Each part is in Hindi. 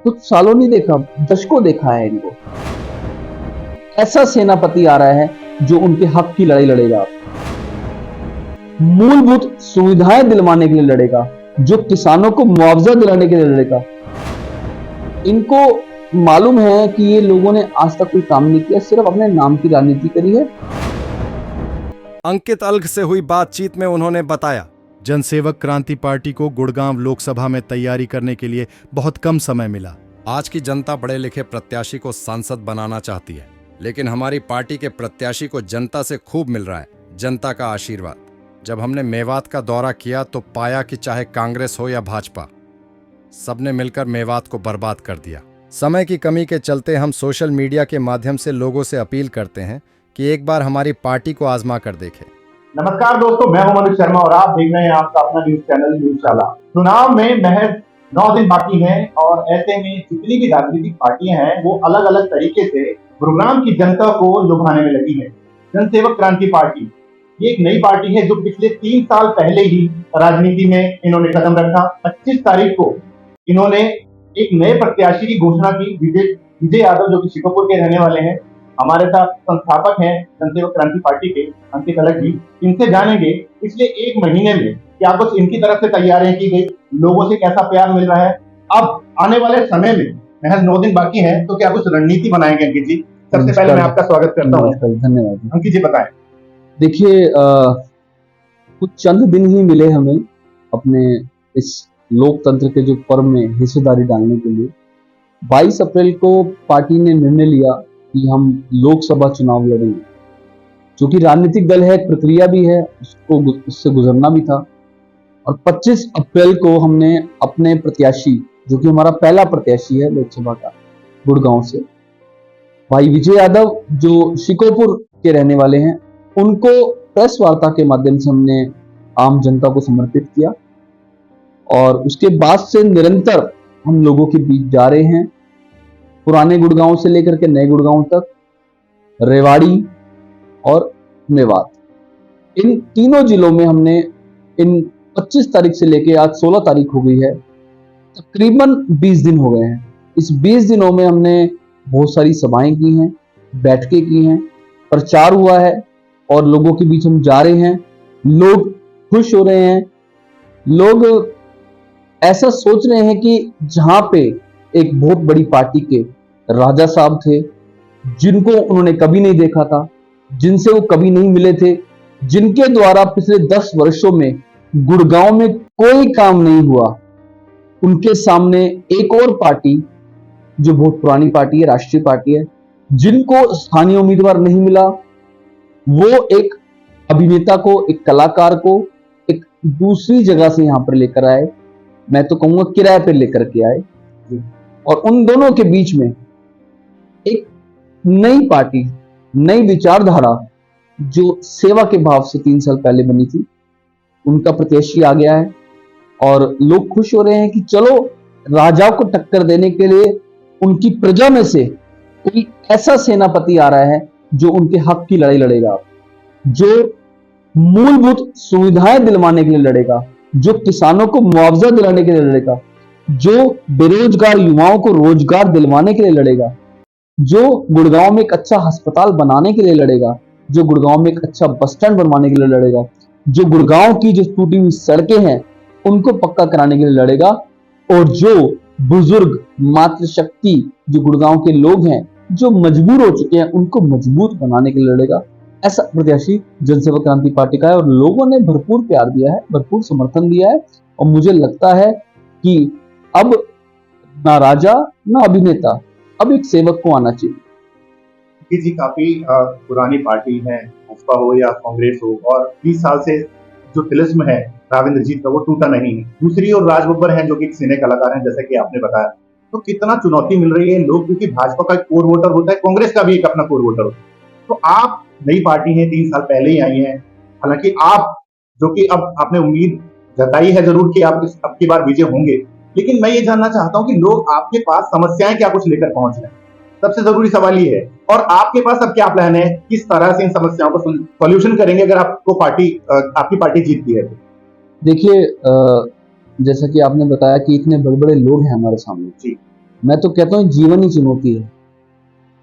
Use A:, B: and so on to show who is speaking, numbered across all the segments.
A: कुछ सालों नहीं देखा, दशकों देखा है इनको। ऐसा सेनापति आ रहा है जो उनके हक की लड़ाई लड़ेगा, मूलभूत सुविधाएं दिलवाने के लिए लड़ेगा, जो किसानों को मुआवजा दिलाने के लिए लड़ेगा। इनको मालूम है कि ये लोगों ने आज तक कोई काम नहीं किया, सिर्फ अपने नाम की राजनीति करी है।
B: अंकित अल्घ से हुई बातचीत में उन्होंने बताया, जनसेवक क्रांति पार्टी को गुड़गांव लोकसभा में तैयारी करने के लिए बहुत कम समय मिला। आज की जनता पढ़े लिखे प्रत्याशी को सांसद बनाना चाहती है, लेकिन हमारी पार्टी के प्रत्याशी को जनता से खूब मिल रहा है जनता का आशीर्वाद। जब हमने मेवात का दौरा किया तो पाया कि चाहे कांग्रेस हो या भाजपा, सबने मिलकर मेवात को बर्बाद कर दिया। समय की कमी के चलते हम सोशल मीडिया के माध्यम से लोगों से अपील करते हैं कि एक बार हमारी पार्टी को आजमा कर देखें।
C: नमस्कार दोस्तों, मैं हूं मनीष शर्मा और आप देख रहे हैं आपका अपना न्यूज चैनल न्यूज़शाला। चुनाव में महज 9 दिन बाकी हैं और ऐसे में जितनी भी राजनीतिक पार्टियां हैं वो अलग अलग तरीके से गुरुग्राम की जनता को लुभाने में लगी है। जनसेवक क्रांति पार्टी ये एक नई पार्टी है जो पिछले 3 साल पहले ही राजनीति में इन्होंने कदम रखा। 25 तारीख को इन्होंने एक नए प्रत्याशी की घोषणा की, विजय यादव, जो कि शिकोपुर के रहने वाले हैं। हमारे साथ संस्थापक हैं जनसेवक क्रांति पार्टी के अंकित अल्घ जी। इनसे जानेंगे पिछले 1 महीने में क्या कुछ इनकी तरफ से तैयारियां की गई, लोगों से कैसा प्यार मिल रहा है। अब आने वाले समय में महज 9 दिन बाकी है तो क्या कुछ रणनीति बनाएंगे अंकित जी? सबसे पहले मैं आपका स्वागत करता हूँ।
A: धन्यवाद
C: अंकित जी, बताएं।
A: देखिए, कुछ चंद दिन ही मिले हमें अपने इस लोकतंत्र के जो पर्व में हिस्सेदारी डालने के लिए। 22 अप्रैल को पार्टी ने निर्णय लिया कि हम लोकसभा चुनाव लड़ेंगे। जो कि राजनीतिक दल है, एक प्रक्रिया भी है, उससे गुजरना भी था। और 25 अप्रैल को हमने अपने प्रत्याशी, जो कि हमारा पहला प्रत्याशी है लोकसभा का, गुड़गांव से, भाई विजय यादव, जो शिकोपुर के रहने वाले हैं, उनको प्रेस वार्ता के माध्यम से हमने आम जनता को समर्पित किया। और उसके बाद से निरंतर हम लोगों के बीच जा रहे हैं, पुराने गुड़गांव से लेकर के नए गुड़गांव तक, रेवाड़ी और मेवात, इन तीनों जिलों में हमने इन 25 तारीख से लेकर आज 16 तारीख हो गई है, तकरीबन 20 दिन हो गए हैं। इस 20 दिनों में हमने बहुत सारी सभाएं की हैं, बैठकें की हैं, प्रचार हुआ है और लोगों के बीच हम जा रहे हैं। लोग खुश हो रहे हैं। लोग ऐसा सोच रहे हैं कि जहां पे एक बहुत बड़ी पार्टी के राजा साहब थे, जिनको उन्होंने कभी नहीं देखा था, जिनसे वो कभी नहीं मिले थे, जिनके द्वारा पिछले 10 वर्षों में गुड़गांव में कोई काम नहीं हुआ, उनके सामने एक और पार्टी जो बहुत पुरानी पार्टी है, राष्ट्रीय पार्टी है, जिनको स्थानीय उम्मीदवार नहीं मिला, वो एक अभिनेता को, एक कलाकार को एक दूसरी जगह से यहां पर लेकर आए। मैं तो कहूंगा किराए पर लेकर के आए। और उन दोनों के बीच में एक नई पार्टी, नई विचारधारा, जो सेवा के भाव से 3 साल पहले बनी थी, उनका प्रत्याशी आ गया है। और लोग खुश हो रहे हैं कि चलो, राजाओं को टक्कर देने के लिए उनकी प्रजा में से कोई ऐसा सेनापति आ रहा है जो उनके हक की लड़ाई लड़ेगा, जो मूलभूत सुविधाएं दिलवाने के लिए लड़ेगा, जो किसानों को मुआवजा दिलाने के लिए लड़ेगा, जो बेरोजगार युवाओं को रोजगार दिलवाने के लिए लड़ेगा, जो गुड़गांव में एक अच्छा अस्पताल बनाने के लिए लड़ेगा, जो गुड़गांव में एक अच्छा बस स्टैंड बनवाने के लिए लड़ेगा, जो गुड़गांव की जो टूटी हुई सड़कें हैं उनको पक्का कराने के लिए लड़ेगा, और जो बुजुर्ग मातृशक्ति जो गुड़गांव के लोग हैं जो मजबूर हो चुके हैं उनको मजबूत बनाने के लिए लड़ेगा। ऐसा प्रत्याशी जनसेवक क्रांति पार्टी का है और लोगों ने भरपूर प्यार दिया है, भरपूर समर्थन दिया है। और मुझे लगता है कि अब ना राजा ना अभिनेता, अब एक सेवक को आना चाहिए।
C: जी, काफी पुरानी पार्टी है, भाजपा हो या कांग्रेस हो, और 20 साल से जो तिलिस्म है राविंद्र जीत का वो टूटा नहीं है। दूसरी ओर राज बब्बर हैं जो कि एक सिने कलाकार हैं, जैसा कि आपने बताया। तो कितना चुनौती मिल रही है लोग, क्योंकि भाजपा का एक कोर वोटर होता है, कांग्रेस का भी एक अपना कोर वोटर होता है। तो आप नई पार्टी है, 3 साल पहले ही आई है, हालांकि आप, जो कि अब आपने उम्मीद जताई है जरूर कि आप अब की बार विजय होंगे, लेकिन मैं ये जानना चाहता हूं कि लोग आपके पास समस्याएं क्या कुछ लेकर पहुंच रहे हैं। सबसे जरूरी सवाल ये है, और आपके पास अब क्या प्लान है, किस तरह से इन समस्याओं को सॉल्यूशन करेंगे अगर आपको आपकी पार्टी जीतती है तो?
A: देखिए, जैसा कि आपने बताया कि इतने बड़े बड़े लोग हैं हमारे सामने जी, मैं तो कहता हूँ जीवन ही चुनौती है,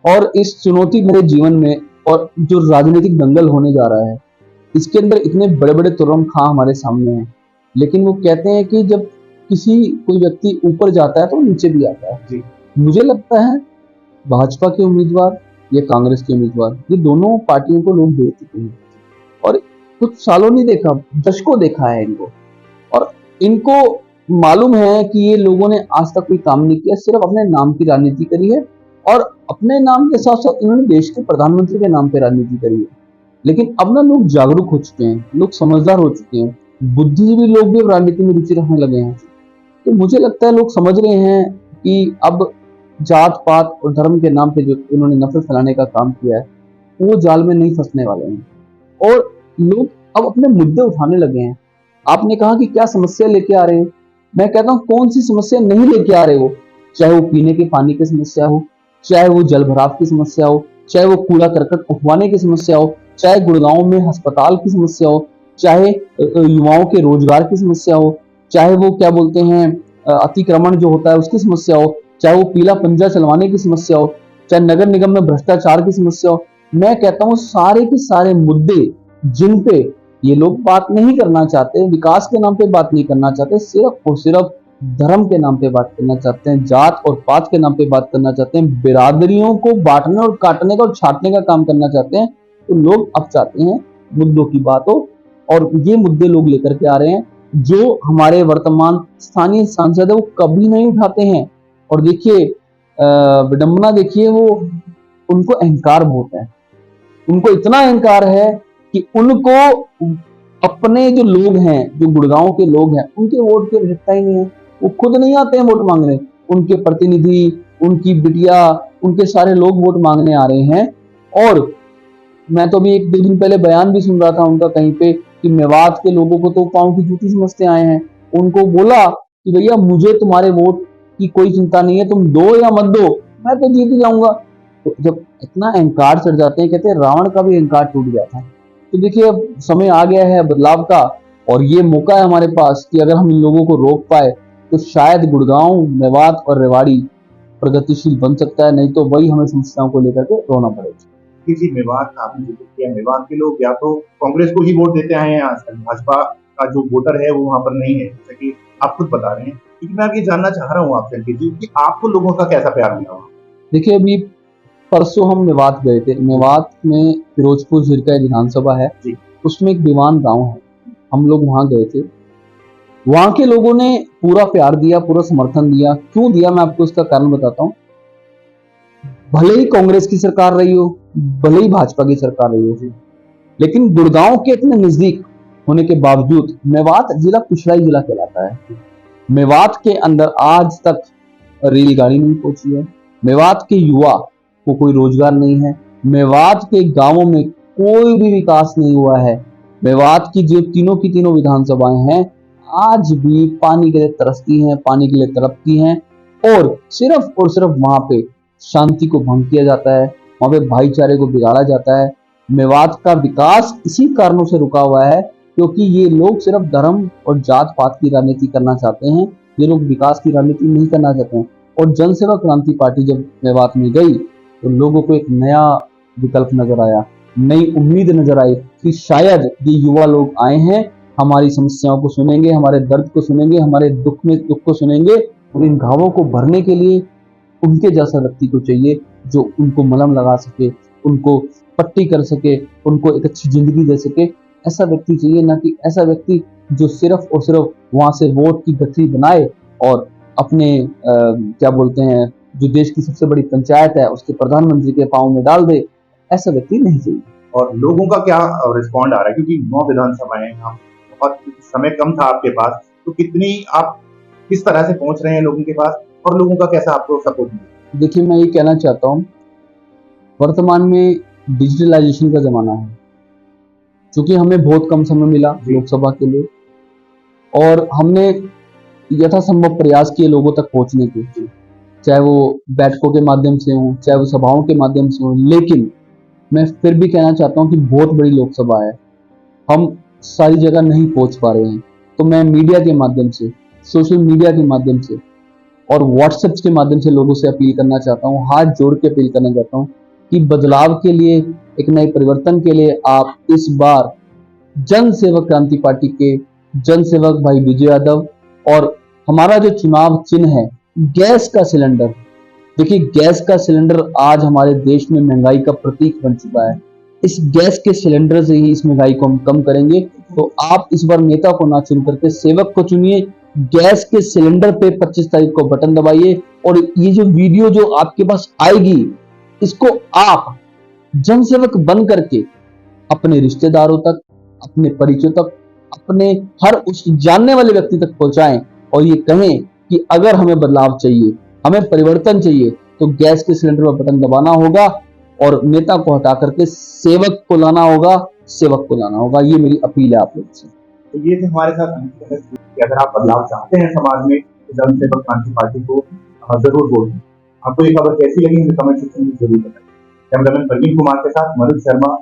A: और इस चुनौती भरे जीवन में और जो राजनीतिक दंगल होने जा रहा है, इसके अंदर इतने बड़े बड़े तुरम खां हमारे सामने हैं, लेकिन वो कहते हैं कि जब कोई व्यक्ति ऊपर जाता है तो वो नीचे भी आता है।
C: जी।
A: मुझे लगता है भाजपा के उम्मीदवार या कांग्रेस के उम्मीदवार, ये दोनों पार्टियों को लोग देख चुके हैं, और कुछ सालों नहीं देखा, दशकों देखा है इनको, और इनको मालूम है कि ये लोगों ने आज तक कोई काम नहीं किया, सिर्फ अपने नाम की राजनीति करी है, और अपने नाम के साथ साथ इन्होंने देश के प्रधानमंत्री के नाम पे राजनीति करी है। लेकिन अब ना लोग जागरूक हो चुके हैं, लोग समझदार हो चुके हैं, बुद्धिजीवी लोग भी अब राजनीति में रुचि रखने लगे हैं। तो मुझे लगता है लोग समझ रहे हैं कि अब जात पात और धर्म के नाम पे जो इन्होंने नफरत फैलाने का काम किया है, वो जाल में नहीं फंसने वाले हैं, और लोग अब अपने मुद्दे उठाने लगे हैं। आपने कहा कि क्या समस्या लेके आ रहे हैं, मैं कहता हूँ कौन सी समस्या नहीं लेके आ रहे हो, चाहे वो पीने के पानी की समस्या हो, चाहे वो जल भराव की समस्या हो, चाहे वो कूड़ा करकट उठवाने की समस्या हो, चाहे गुड़गांव में अस्पताल की समस्या हो, चाहे युवाओं के रोजगार की समस्या हो, चाहे वो क्या बोलते हैं अतिक्रमण जो होता है उसकी समस्या हो, चाहे वो पीला पंजा चलवाने की समस्या हो, चाहे नगर निगम में भ्रष्टाचार की समस्या हो। मैं कहता हूँ सारे के सारे मुद्दे जिन पे ये लोग बात नहीं करना चाहते, विकास के नाम पे बात नहीं करना चाहते, सिर्फ और सिर्फ धर्म के नाम पे बात करना चाहते हैं, जात और पात के नाम पे बात करना चाहते हैं, बिरादरियों को बांटने और काटने का और छाटने का काम करना चाहते हैं। तो लोग अब चाहते हैं मुद्दों की बात हो, और ये मुद्दे लोग लेकर के आ रहे हैं जो हमारे वर्तमान स्थानीय सांसद है वो कभी नहीं उठाते हैं। और देखिए विडंबना देखिए, वो उनको अहंकार बहुत है, उनको इतना अहंकार है कि उनको अपने जो लोग हैं, जो गुड़गांव के लोग हैं, उनके वोट की आवश्यकता ही नहीं है, वो खुद नहीं आते हैं वोट मांगने, उनके प्रतिनिधि, उनकी बिटिया, उनके सारे लोग वोट मांगने आ रहे हैं। और मैं तो अभी एक दो दिन पहले बयान भी सुन रहा था उनका कहीं पे कि मेवात के लोगों को तो पांव की जूती समझते आए हैं, उनको बोला कि भैया मुझे तुम्हारे वोट की कोई चिंता नहीं है, तुम दो या मत दो, मैं तो जीत ही जाऊंगा। तो जब इतना अहंकार चढ़ जाते हैं, कहते हैं रावण का भी अहंकार टूट गया था। तो देखिए अब समय आ गया है बदलाव का, और ये मौका है हमारे पास कि अगर हम इन लोगों को रोक पाए तो शायद गुड़गांव, मेवात और रेवाड़ी प्रगतिशील बन सकता है, नहीं तो वही हमें समस्याओं को लेकर के रोना पड़ेगा।
C: किसी मेवात का आपने जिक्र किया, मेवात के लोग या तो कांग्रेस को ही वोट देते आए हैं आज तक, भाजपा का जो वोटर है वो वहां पर नहीं है, जैसा कि आप खुद बता रहे हैं। क्योंकि मैं ये जानना चाह रहा हूँ आपसे अंकित जी कि आपको लोगों का कैसा प्यार मिला वहाँ?
A: देखिए अभी परसों हम मेवात गए थे, मेवात में फिरोजपुर झिरका विधानसभा है, उसमें एक दीवान गांव है, हम लोग वहां गए थे। वहां के लोगों ने पूरा प्यार दिया, पूरा समर्थन दिया। क्यों दिया मैं आपको उसका कारण बताता हूँ। भले ही कांग्रेस की सरकार रही हो, भले ही भाजपा की सरकार रही हो, लेकिन गुड़गांव के इतने नजदीक होने के बावजूद मेवात जिला पिछड़ा जिला कहलाता है। मेवात के अंदर आज तक रेलगाड़ी नहीं पहुंची है, मेवात के युवा को कोई रोजगार नहीं है, मेवात के गांवों में कोई भी विकास नहीं हुआ है। मेवात की जो तीनों की तीनों विधानसभाएं हैं आज भी पानी के लिए तरसती हैं, पानी के लिए तड़पती हैं, और सिर्फ वहां पे शांति को भंग किया जाता है, वहां पे भाईचारे को बिगाड़ा जाता है। मेवात का विकास इसी कारणों से रुका हुआ है क्योंकि ये लोग सिर्फ धर्म और जात पात की राजनीति करना चाहते हैं, ये लोग विकास की राजनीति नहीं करना चाहते हैं। और जनसेवक क्रांति पार्टी जब मेवात में गई तो लोगों को एक नया विकल्प नजर आया, नई उम्मीद नजर आई कि शायद ये युवा लोग आए हैं, हमारी समस्याओं को सुनेंगे, हमारे दर्द को सुनेंगे, हमारे दुख में दुख को सुनेंगे, और इन घावों को भरने के लिए उनके जैसा व्यक्ति को चाहिए जो उनको मलहम लगा सके, उनको पट्टी कर सके, उनको एक अच्छी जिंदगी दे सके। ऐसा व्यक्ति चाहिए, ना कि ऐसा व्यक्ति जो सिर्फ और सिर्फ वहां से वोट की गठरी बनाए और अपने क्या बोलते हैं जो देश की सबसे बड़ी पंचायत है उसके प्रधानमंत्री के पांव में डाल दे। ऐसा व्यक्ति नहीं चाहिए।
C: और लोगों का क्या रिस्पॉन्ड आ रहा है, क्योंकि 9 विधानसभाएं, बहुत समय कम था आपके पास, तो कितनी आप किस तरह से पहुंच रहे हैं लोगों के पास, और लोगों का कैसा आपको सपोर्ट मिला?
A: देखिए मैं ये कहना चाहता हूँ, वर्तमान में डिजिटलाइजेशन का जमाना है, क्योंकि हमें बहुत कम समय मिला लोकसभा के लिए, और हमने यथासंभव प्रयास किए लोगों तक पहुंचने के, चाहे वो बैठकों के माध्यम से हो, चाहे वो सभाओं के माध्यम से हो। लेकिन मैं फिर भी कहना चाहता हूं कि बहुत बड़ी लोकसभा है, हम सारी जगह नहीं पहुंच पा रहे हैं। तो मैं मीडिया के माध्यम से, सोशल मीडिया के माध्यम से, और व्हाट्सएप के माध्यम से लोगों से अपील करना चाहता हूँ, हाथ जोड़ के अपील करना चाहता हूँ कि बदलाव के लिए, एक नए परिवर्तन के लिए आप इस बार जन सेवक क्रांति पार्टी के जन सेवक भाई विजय यादव और हमारा जो चुनाव चिन्ह है गैस का सिलेंडर। देखिए, गैस का सिलेंडर आज हमारे देश में महंगाई का प्रतीक बन चुका है। इस गैस के सिलेंडर से ही इस महंगाई को हम कम करेंगे। तो आप इस बार नेता को ना चुन करके सेवक को चुनिए। गैस के सिलेंडर पे 25 तारीख को बटन दबाइए और ये जो वीडियो जो आपके पास आएगी, इसको आप जनसेवक बन करके अपने रिश्तेदारों तक, अपने परिचितों तक, अपने हर उस जानने वाले व्यक्ति तक पहुंचाएं और ये कहें कि अगर हमें बदलाव चाहिए, हमें परिवर्तन चाहिए, तो गैस के सिलेंडर पर बटन दबाना होगा और नेता को हटा करके सेवक को लाना होगा, सेवक को लाना होगा। ये मेरी अपील है आप लोगों से।
C: तो ये थे हमारे साथ अंकित कि अगर आप बदलाव चाहते हैं समाज में तो जन सेवक क्रांति पार्टी को जरूर वोट दें। आपको ये खबर कैसी लगी हमें कमेंट सेक्शन में जरूर बताएं। कैमरामैन प्रवीण कुमार के साथ मनोज शर्मा।